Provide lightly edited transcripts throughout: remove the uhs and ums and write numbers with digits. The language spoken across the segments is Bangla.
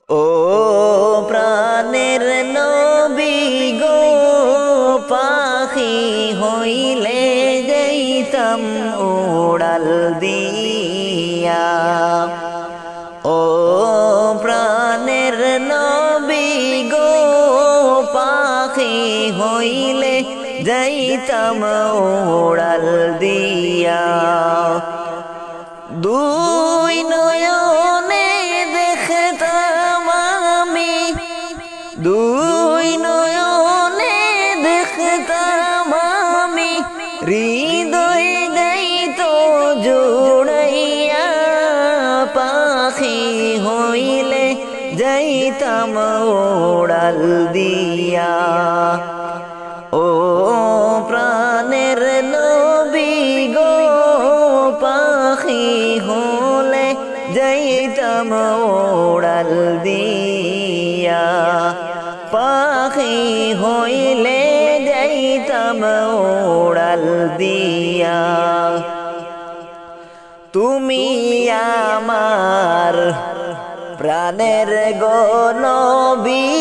ও প্রাণের নবী গো, পাখি হইলে যাইতাম উড়াল দিয়া। ও প্রাণের নবী গো, পাখি হইলে যাইতাম উড়াল দিয়া। দুই নয়নে দেখতাম আমি, দুই নয়নে দেখতাম আমি, হৃদয় গাইতো জুড়াইয়া। পাখি হইলে যাইতাম উড়াল দিয়া। ও প্রাণের নবী গো, পাখি হলে যাইতাম উড়াল দিয়া। পাখি হইলে যাইতাম উড়াল দিয়া। তুমি আমার প্রাণের গো নবী,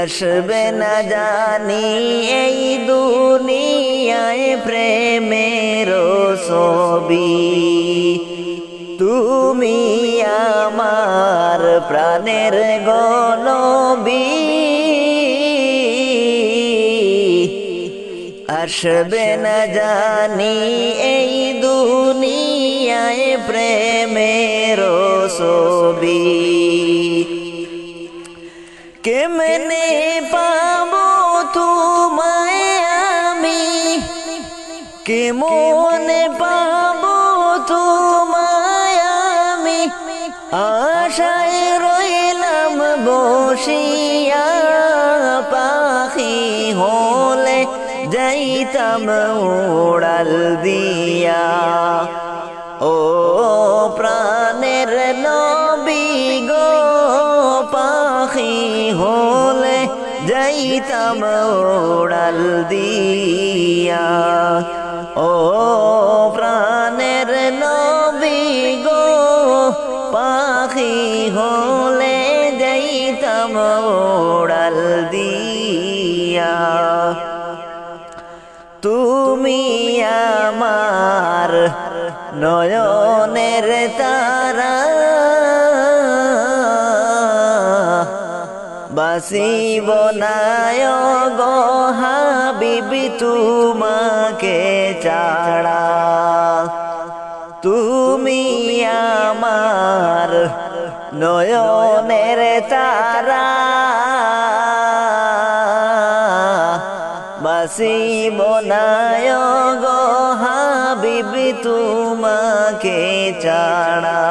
আসবে না জানি এই দুনিয়ায় প্রেমের ছবি। তুমি আমার প্রাণের গো নবী, আসবে না জানি এই দুনিয়ায় প্রেমের ছবি। কেমনে পাবো তোমায় আমি, কেমনে পাবো তোমায় আমি, আশায় রইলাম বসিয়া। পাখি হলে যাইতাম উড়াল দিয়া। ও প্রাণের নবী গো, পাখি হলে যাইতাম উড়াল দিয়া। ও প্রাণের নবী গো, পাখি হলে যাইতাম উড়াল দিয়া। তুমি আমার নয়নের তারা, বাসিব না গো হাবিবি তোমাকে ছাড়া। তুমি আমার নয়নের তারা, বাসিব না গো হাবিবি তোমাকে ছাড়া।